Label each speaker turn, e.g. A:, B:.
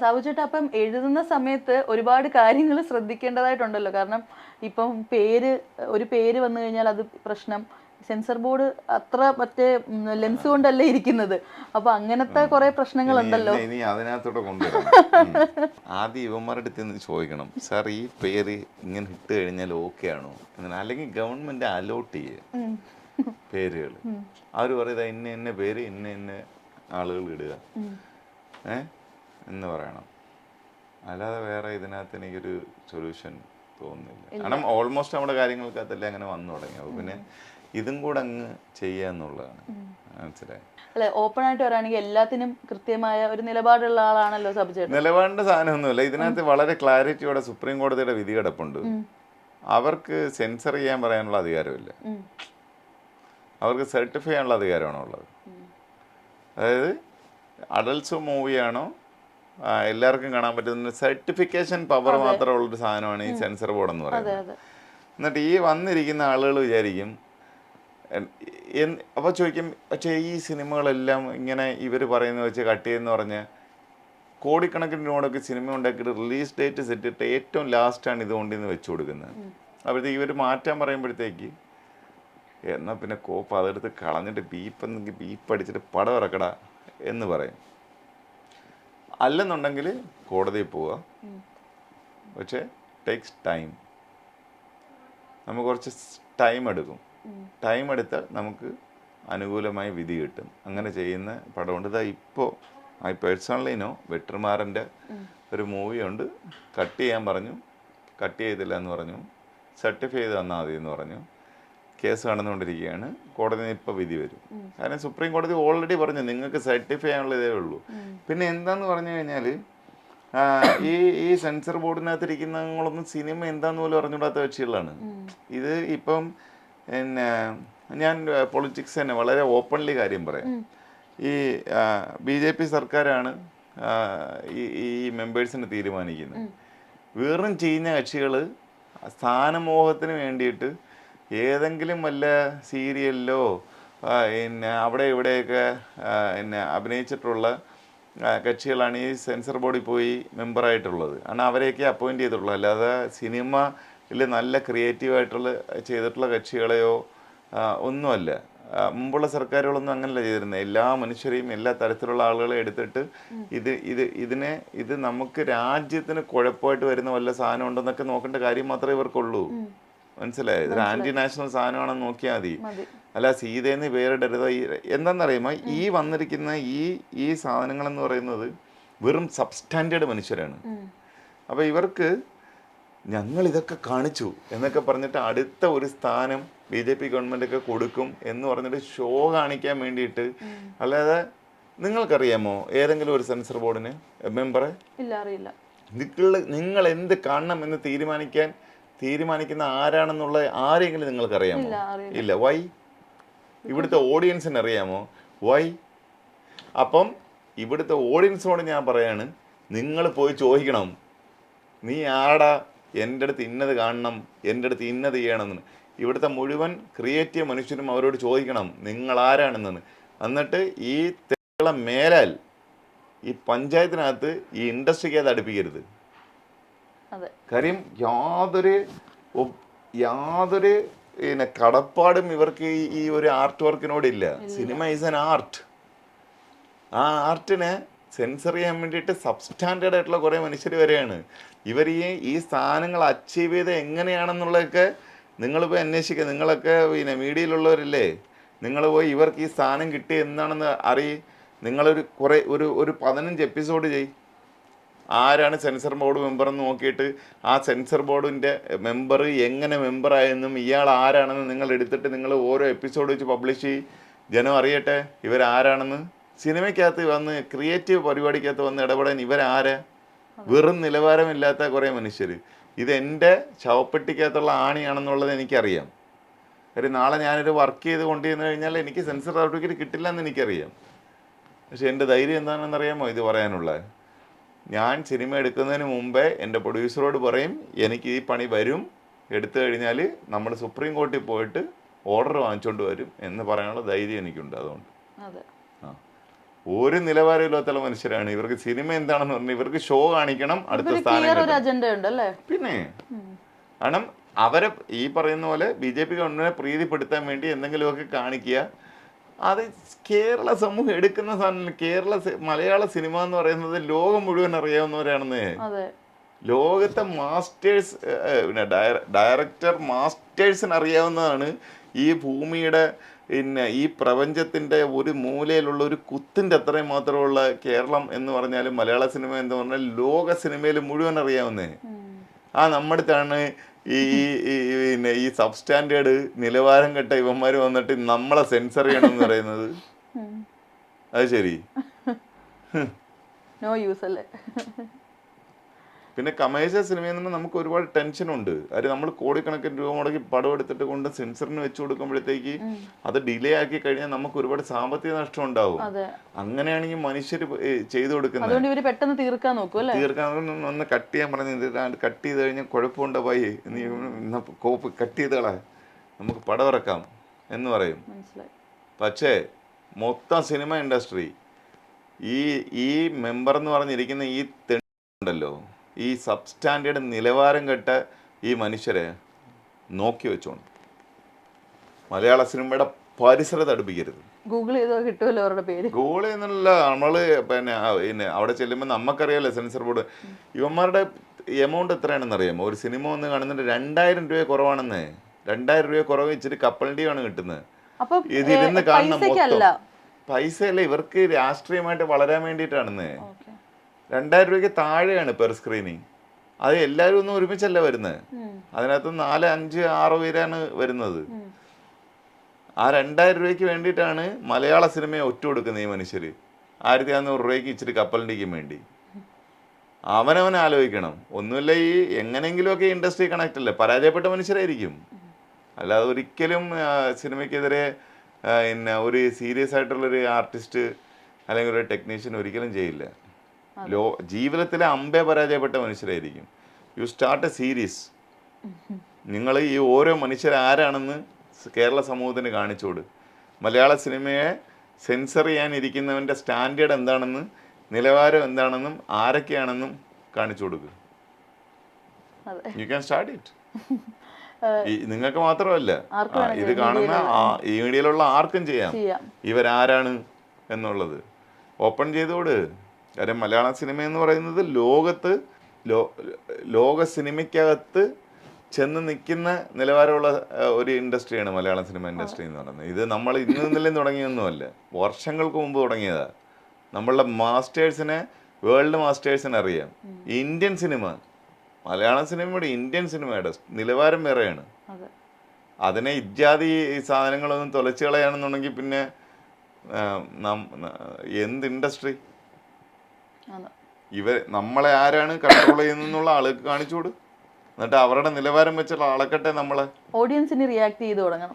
A: സാബു ചേട്ടാ, അപ്പം എഴുതുന്ന സമയത്ത് ഒരുപാട് കാര്യങ്ങൾ ശ്രദ്ധിക്കേണ്ടതായിട്ടുണ്ടല്ലോ. കാരണം ഇപ്പം ഒരു പേര് വന്നു കഴിഞ്ഞാൽ അത് പ്രശ്നം. സെൻസർ ബോർഡ് അത്ര മറ്റേ ലെൻസ് കൊണ്ടല്ലേ ഇരിക്കുന്നത്. അപ്പൊ അങ്ങനത്തെ കുറെ പ്രശ്നങ്ങളുണ്ടല്ലോ.
B: ഇനി അതിനകത്തോടെ കൊണ്ടുവരണം. ആദ്യം ഇവന്മാരുടെ അടുത്ത് നിന്ന് ചോദിക്കണം, സാർ ഈ പേര് ഇങ്ങനെ ഇട്ട് കഴിഞ്ഞാൽ ഓക്കെ ആണോ എന്ന്. അല്ലെങ്കിൽ ഗവൺമെന്റ് അലോട്ട് ചെയ്യുക പേരുകൾ. അവർ പറയുക ഇന്ന ഇന്ന പേര് ഇന്ന ആളുകൾ ഇടുക എന്ന് പറയണം. അല്ലാതെ വേറെ ഇതിനകത്ത് എനിക്കൊരു സൊല്യൂഷൻ തോന്നുന്നില്ല. കാരണം ഓൾമോസ്റ്റ് നമ്മുടെ കാര്യങ്ങൾക്കകത്തല്ലേ അങ്ങനെ വന്നു തുടങ്ങി. അപ്പോൾ പിന്നെ ഇതും കൂടെ അങ്ങ് ചെയ്യുക എന്നുള്ളതാണ്. മനസ്സിലായി?
A: അല്ലെ, ഓപ്പൺ ആയിട്ട് പറയുകയാണെങ്കിൽ എല്ലാത്തിനും കൃത്യമായ ഒരു നിലപാടുള്ള ആളാണല്ലോ സാബു ചേട്ടൻ.
B: നിലപാടിന്റെ സാധനമൊന്നുമില്ല ഇതിനകത്ത്. വളരെ ക്ലാരിറ്റിയോടെ സുപ്രീം കോടതിയുടെ വിധി കിടപ്പുണ്ട്. അവർക്ക് സെൻസർ ചെയ്യാൻ പറയാനുള്ള അധികാരമില്ല, അവർക്ക് സർട്ടിഫൈ ചെയ്യാനുള്ള അധികാരമാണോ ഉള്ളത്. അതായത് അഡൽട്സ് മൂവിയാണോ എല്ലാവർക്കും കാണാൻ പറ്റുന്ന സർട്ടിഫിക്കേഷൻ പവർ മാത്രമുള്ളൊരു സാധനമാണ് ഈ സെൻസർ ബോർഡ് എന്ന് പറയുന്നത്. എന്നിട്ട് ഈ വന്നിരിക്കുന്ന ആളുകൾ വിചാരിക്കും, അപ്പോൾ ചോദിക്കും, പക്ഷേ ഈ സിനിമകളെല്ലാം ഇങ്ങനെ ഇവർ പറയുന്നത് വെച്ച് കട്ട് ചെയ്യുമെന്ന് പറഞ്ഞ് കോടിക്കണക്കിന് രൂപയൊക്കെ സിനിമ ഉണ്ടാക്കിയിട്ട് റിലീസ് ഡേറ്റ് സെറ്റിട്ട് ഏറ്റവും ലാസ്റ്റാണ് ഇത് കൊണ്ടിന്ന് വെച്ച് കൊടുക്കുന്നത്. അപ്പോഴത്തേക്ക് ഇവർ മാറ്റാൻ പറയുമ്പോഴത്തേക്ക് എന്നാൽ പിന്നെ കോപ്പ് അതെടുത്ത് കളഞ്ഞിട്ട് ബീപ്പ് അടിച്ചിട്ട് പടം ഇറക്കടാ എന്ന് പറയും. അല്ലെന്നുണ്ടെങ്കിൽ കോടതിയിൽ പോവുക. പക്ഷേ ടേക്സ് ടൈം. നമുക്ക് കുറച്ച് ടൈം എടുക്കും. ടൈം എടുത്താൽ നമുക്ക് അനുകൂലമായ വിധി കിട്ടും. അങ്ങനെ ചെയ്യുന്ന പടമുണ്ട്. ഇതാ ഇപ്പോൾ ഐ പേഴ്സണലി നോ വെട്രിമാറിൻ്റെ ഒരു മൂവിയുണ്ട്. കട്ട് ചെയ്യാൻ പറഞ്ഞു, കട്ട് ചെയ്തില്ല എന്ന് പറഞ്ഞു, സർട്ടിഫൈ ചെയ്ത് തന്നാൽ മതി എന്ന് പറഞ്ഞു. കേസ് നടന്നുകൊണ്ടിരിക്കുകയാണ്. കോടതിയിൽ ഇപ്പോൾ വിധി വരും. കാരണം സുപ്രീം കോടതി ഓൾറെഡി പറഞ്ഞു നിങ്ങൾക്ക് സർട്ടിഫൈ ചെയ്യാനുള്ള ഇതേ ഉള്ളൂ. പിന്നെ എന്താന്ന് പറഞ്ഞു കഴിഞ്ഞാൽ ഈ സെൻസർ ബോർഡിനകത്തിരിക്കുന്നങ്ങളൊന്നും സിനിമ എന്താന്ന് പോലും അറിഞ്ഞുകൂടാത്ത കക്ഷികളാണ്. ഇത് ഇപ്പം പിന്നെ ഞാൻ പൊളിറ്റിക്സ് തന്നെ വളരെ ഓപ്പൺലി കാര്യം പറയാം. ഈ BJP സർക്കാരാണ് ഈ മെമ്പേഴ്സിനെ തീരുമാനിക്കുന്നത്. വെറും ചീഞ്ഞ കക്ഷികൾ സ്ഥാനമോഹത്തിന് വേണ്ടിയിട്ട് ഏതെങ്കിലും വല്ല സീരിയലിലോ പിന്നെ അവിടെ ഇവിടെയൊക്കെ പിന്നെ അഭിനയിച്ചിട്ടുള്ള കക്ഷികളാണ് ഈ സെൻസർ ബോർഡിൽ പോയി മെമ്പറായിട്ടുള്ളത്. കാരണം അവരെയൊക്കെ അപ്പോയിൻറ്റ് ചെയ്തിട്ടുള്ളൂ. അല്ലാതെ സിനിമയിൽ നല്ല ക്രിയേറ്റീവായിട്ടുള്ള ചെയ്തിട്ടുള്ള കക്ഷികളെയോ ഒന്നുമല്ല. മുമ്പുള്ള സർക്കാരുകളൊന്നും അങ്ങനെയല്ല ചെയ്തിരുന്നത്. എല്ലാ മനുഷ്യരെയും എല്ലാ തരത്തിലുള്ള ആളുകളെ എടുത്തിട്ട് ഇത് നമുക്ക് രാജ്യത്തിന് കുഴപ്പമായിട്ട് വരുന്ന വല്ല സാധനം ഉണ്ടെന്നൊക്കെ നോക്കേണ്ട കാര്യം മാത്രമേ ഇവർക്കുള്ളൂ. മനസ്സിലായത്? ഇതൊരു ആന്റി നാഷണൽ സാധനമാണെന്ന് നോക്കിയാൽ മതി. അല്ല സീതയെന്ന് പേരിടരുത്. എന്താണെന്നറിയുമോ, ഈ വന്നിരിക്കുന്ന ഈ സാധനങ്ങളെന്ന് പറയുന്നത് വെറും സബ്സ്റ്റാൻഡേർഡ് മനുഷ്യരാണ്. അപ്പോൾ ഇവർക്ക് ഞങ്ങൾ ഇതൊക്കെ കാണിച്ചു എന്നൊക്കെ പറഞ്ഞിട്ട് അടുത്ത ഒരു സ്ഥാനം BJP ഗവൺമെൻറ്റൊക്കെ കൊടുക്കും എന്ന് പറഞ്ഞിട്ട് ഷോ കാണിക്കാൻ വേണ്ടിയിട്ട്. അല്ലാതെ നിങ്ങൾക്കറിയാമോ ഏതെങ്കിലും ഒരു സെൻസർ ബോർഡിന് മെമ്പറെ?
A: ഇല്ല, അറിയില്ല.
B: നിങ്ങൾ എന്ത് കാണണം എന്ന് തീരുമാനിക്കുന്ന ആരാണെന്നുള്ള ആരെങ്കിലും നിങ്ങൾക്കറിയാമോ? ഇല്ല. വൈ? ഇവിടുത്തെ ഓഡിയൻസിന് അറിയാമോ? വൈ? അപ്പം ഇവിടുത്തെ ഓഡിയൻസിനോട് ഞാൻ പറയാണ്, നിങ്ങൾ പോയി ചോദിക്കണം, നീ ആടാ എൻ്റെ അടുത്ത് ഇന്നത് കാണണം, എൻ്റെ അടുത്ത് ഇന്നത് ചെയ്യണമെന്ന്. ഇവിടുത്തെ മുഴുവൻ ക്രിയേറ്റീവ് മനുഷ്യരും അവരോട് ചോദിക്കണം നിങ്ങൾ ആരാണെന്ന്. എന്നിട്ട് ഈ തെറ്റുകളെ മേലാൽ ഈ പഞ്ചായത്തിനകത്ത് ഈ ഇൻഡസ്ട്രിക്ക് അത് അടുപ്പിക്കരുത്. കാര്യം യാതൊരു പിന്നെ കടപ്പാടും ഇവർക്ക് ഈ ഒരു ആർട്ട് വർക്കിനോടില്ല. സിനിമ ഈസ് ആൻ ആർട്ട്. ആ ആർട്ടിനെ സെൻസർ ചെയ്യാൻ വേണ്ടിയിട്ട് സബ്സ്റ്റാൻഡേർഡ് ആയിട്ടുള്ള കുറേ മനുഷ്യർ വരെയാണ്. ഇവർ ഈ സാധനങ്ങൾ അച്ചീവ് ചെയ്ത് എങ്ങനെയാണെന്നുള്ളതൊക്കെ നിങ്ങൾ പോയി അന്വേഷിക്കുക. നിങ്ങളൊക്കെ പിന്നെ മീഡിയയിലുള്ളവരല്ലേ, നിങ്ങൾ പോയി ഇവർക്ക് ഈ സാധനം കിട്ടി എന്താണെന്ന് നിങ്ങളൊരു ഒരു 15 എപ്പിസോഡ് ചെയ്യും. ആരാണ് സെൻസർ ബോർഡ് മെമ്പറെന്ന് നോക്കിയിട്ട് ആ സെൻസർ ബോർഡിൻ്റെ മെമ്പർ എങ്ങനെ മെമ്പറായെന്നും ഇയാൾ ആരാണെന്ന് നിങ്ങൾ എടുത്തിട്ട് നിങ്ങൾ ഓരോ എപ്പിസോഡ് വെച്ച് പബ്ലിഷ് ചെയ്യും. ജനം അറിയട്ടെ ഇവരാരാണെന്ന്. സിനിമയ്ക്കകത്ത് വന്ന് ക്രിയേറ്റീവ് പരിപാടിക്കകത്ത് വന്ന് ഇടപെടാൻ ഇവരാരാ? വെറും നിലവാരമില്ലാത്ത കുറേ മനുഷ്യർ. ഇതെൻ്റെ ശവപ്പെട്ടിക്കകത്തുള്ള ആണിയാണെന്നുള്ളത് എനിക്കറിയാം. കാര്യം നാളെ ഞാനൊരു വർക്ക് ചെയ്ത് കൊണ്ടുവന്നു കഴിഞ്ഞാൽ എനിക്ക് സെൻസർ സർട്ടിഫിക്കറ്റ് കിട്ടില്ല എന്ന് എനിക്കറിയാം. പക്ഷെ എൻ്റെ ധൈര്യം എന്താണെന്നറിയാമോ ഇത് പറയാനുള്ളത്? ഞാൻ സിനിമ എടുക്കുന്നതിന് മുമ്പേ എൻ്റെ പ്രൊഡ്യൂസറോട് പറയും എനിക്ക് ഈ പണി വരും, എടുത്തു കഴിഞ്ഞാൽ നമ്മൾ സുപ്രീം കോർട്ടിൽ പോയിട്ട് ഓർഡർ വാങ്ങിച്ചുകൊണ്ട് വരും എന്ന് പറയാനുള്ള ധൈര്യം എനിക്കുണ്ട്. അതുകൊണ്ട് ഒരു നിലവാരമില്ലാത്തുള്ള മനുഷ്യരാണ്. ഇവർക്ക് സിനിമ എന്താണെന്ന് പറഞ്ഞാൽ ഇവർക്ക് ഷോ കാണിക്കണം, അടുത്ത
A: ഒരു
B: സ്ഥാനം
A: ക്ലിയർ ഒരു
B: കിട്ടണം.
A: അജണ്ട ഉണ്ട് അല്ലേ?
B: പിന്നെ കാരണം അവരെ ഈ പറയുന്ന പോലെ BJP ഗവൺമെന്റിനെ പ്രീതിപ്പെടുത്താൻ വേണ്ടി എന്തെങ്കിലുമൊക്കെ കാണിക്കുക. അത് കേരള സമൂഹം എടുക്കുന്ന സാധനം. മലയാള സിനിമ എന്ന് പറയുന്നത് ലോകം മുഴുവൻ അറിയാവുന്നവരാണെന്ന്.
A: അതെ,
B: ലോകത്തെ മാസ്റ്റേഴ്സ്, പിന്നെ ഡയറക്ടർ മാസ്റ്റേഴ്സിന് അറിയാവുന്നതാണ് ഈ ഭൂമിയുടെ, പിന്നെ ഈ പ്രപഞ്ചത്തിൻ്റെ ഒരു മൂലയിലുള്ള ഒരു കുത്തിൻ്റെ അത്രയും മാത്രമുള്ള കേരളം എന്ന് പറഞ്ഞാലും മലയാള സിനിമ എന്ന് പറഞ്ഞാൽ ലോക സിനിമയിൽ മുഴുവൻ അറിയാവുന്നേ. നമ്മുടെ അടുത്താണ് പിന്നെ ഈ സബ്സ്റ്റാൻഡേർഡ് നിലവാരം കെട്ട ഇവന്മാർ വന്നിട്ട് നമ്മളെ സെൻസർ ചെയ്യണമെന്ന് പറയുന്നത്. അത് ശരി,
A: നോ യൂസ് അല്ലേ?
B: പിന്നെ കമേഴ്ഷ്യൽ സിനിമയിൽ നിന്ന് നമുക്ക് ഒരുപാട് ടെൻഷനുണ്ട്. അത് നമ്മൾ കോടിക്കണക്കിന് രൂപ മുടക്കി പടം എടുത്തിട്ട് കൊണ്ട് സെൻസറിന് വെച്ച് കൊടുക്കുമ്പോഴത്തേക്ക് അത് ഡിലേ ആക്കി കഴിഞ്ഞാൽ നമുക്ക് ഒരുപാട് സാമ്പത്തിക നഷ്ടം ഉണ്ടാവും. അങ്ങനെയാണെങ്കിൽ മനുഷ്യർ ചെയ്തു കൊടുക്കുന്നത്
A: പെട്ടെന്ന് തീർക്കാൻ നോക്കും അല്ലേ?
B: തീർക്കാൻ ഒന്ന് കട്ട് ചെയ്യാൻ പറഞ്ഞത് കട്ട് ചെയ്ത് കഴിഞ്ഞാൽ കുഴപ്പമുണ്ടോ പോയി, നീ കോപ്പ് കട്ട് ചെയ്തോളാ, നമുക്ക് പടം ഇറക്കാം എന്ന് പറയും. പക്ഷേ മൊത്തം സിനിമ ഇൻഡസ്ട്രി ഈ മെമ്പർ എന്ന് പറഞ്ഞിരിക്കുന്ന ഈ ഉണ്ടല്ലോ, ഈ സബ്സ്റ്റാൻഡേർഡ് നിലവാരം കെട്ട ഈ മനുഷ്യരെ നോക്കി വെച്ചോണ്ട് മലയാള സിനിമയുടെ പരിസരത്ത് അടുപ്പിക്കരുത്.
A: ഗൂഗിൾ ചെയ്തോ കിട്ടുമല്ലോ അവരുടെ പേര്.
B: ഗൂഗിൾ ചെയ്യുന്നില്ല, നമ്മള് പിന്നെ അവിടെ ചെല്ലുമ്പോൾ നമുക്കറിയാലോ സെൻസർ ബോർഡ് ഇവന്മാരുടെ എമൗണ്ട് എത്രയാണെന്ന് അറിയാമോ? ഒരു സിനിമ വന്ന് കാണുന്നുണ്ട് 2000 രൂപ കുറവാണെന്ന്. 2000 രൂപ കുറവ് ഇച്ചിരി കപ്പലണ്ടിയാണ് കിട്ടുന്നത്. ഇതിരുന്ന് കാണുന്ന മൊത്തം പൈസയല്ല, ഇവർക്ക് രാഷ്ട്രീയമായിട്ട് വളരാൻ വേണ്ടിയിട്ടാണെന്ന്. 2000 രൂപയ്ക്ക് താഴെയാണ് പെർ സ്ക്രീനിങ്. അത് എല്ലാവരും ഒന്നും ഒരുമിച്ചല്ല വരുന്നത്. അതിനകത്ത് 4, 5, 6 പേരാണ് വരുന്നത്. ആ 2000 രൂപയ്ക്ക് വേണ്ടിയിട്ടാണ് മലയാള സിനിമയെ ഒറ്റ കൊടുക്കുന്നത് ഈ മനുഷ്യർ. 1400 രൂപയ്ക്ക് ഇച്ചിരി കപ്പലണ്ടിക്കും വേണ്ടി. അവനവൻ ആലോചിക്കണം. ഒന്നുമില്ല, ഈ എങ്ങനെയെങ്കിലുമൊക്കെ ഇൻഡസ്ട്രി കണക്ട് അല്ലേ, പരാജയപ്പെട്ട മനുഷ്യരായിരിക്കും. അല്ലാതെ ഒരിക്കലും സിനിമയ്ക്കെതിരെ പിന്നെ ഒരു സീരിയസ് ആയിട്ടുള്ളൊരു ആർട്ടിസ്റ്റ് അല്ലെങ്കിൽ ഒരു ടെക്നീഷ്യൻ ഒരിക്കലും ചെയ്യില്ല. ജീവിതത്തിലെ അമ്പേ പരാജയപ്പെട്ട മനുഷ്യരായിരിക്കും. You start a series. നിങ്ങൾ ഈ ഓരോ മനുഷ്യരാരാണെന്ന് കേരള സമൂഹത്തിന് കാണിച്ചോട്. മലയാള സിനിമയെ സെൻസർ ചെയ്യാനിരിക്കുന്നവൻ്റെ സ്റ്റാൻഡേർഡ് എന്താണെന്ന്, നിലവാരം എന്താണെന്നും ആരൊക്കെയാണെന്നും കാണിച്ചു കൊടുക്കുക. You can start it. നിങ്ങൾക്ക് മാത്രമല്ല, ഇത് കാണുന്ന ഈ മീഡിയയിലുള്ള ആർക്കും ചെയ്യാം ഇവരാരാണ് എന്നുള്ളത് ഓപ്പൺ ചെയ്തോട്. കാര്യം മലയാള സിനിമ എന്ന് പറയുന്നത് ലോക സിനിമയ്ക്കകത്ത് ചെന്ന് നിൽക്കുന്ന നിലവാരമുള്ള ഒരു ഇൻഡസ്ട്രിയാണ് മലയാള സിനിമ ഇൻഡസ്ട്രി എന്ന് പറയുന്നത്. ഇത് നമ്മൾ ഇന്ന് നിന്നും തുടങ്ങിയൊന്നുമല്ല, വർഷങ്ങൾക്ക് മുമ്പ് തുടങ്ങിയതാണ്. നമ്മളുടെ മാസ്റ്റേഴ്സിനെ, വേൾഡ് മാസ്റ്റേഴ്സിനെ അറിയാം. ഇന്ത്യൻ സിനിമ, മലയാള സിനിമയുടെ ഇന്ത്യൻ സിനിമയുടെ നിലവാരം വേറെയാണ്. അതിനെ ഇത്യാദി സാധനങ്ങളൊന്നും തുലച്ചു കളയാണെന്നുണ്ടെങ്കിൽ പിന്നെ എന്ത് ഇൻഡസ്ട്രി? നമ്മളെ ആരാണ് കൺട്രോൾ ചെയ്യുന്നുള്ള ആൾക്ക് കാണിച്ചുകൊടു. എന്നിട്ട് അവരുടെ നിലവാരം വെച്ചുള്ള അളക്കട്ടെ നമ്മളെ.
A: ഓഡിയൻസിന് റിയാക്ട് ചെയ്ത് തുടങ്ങണം.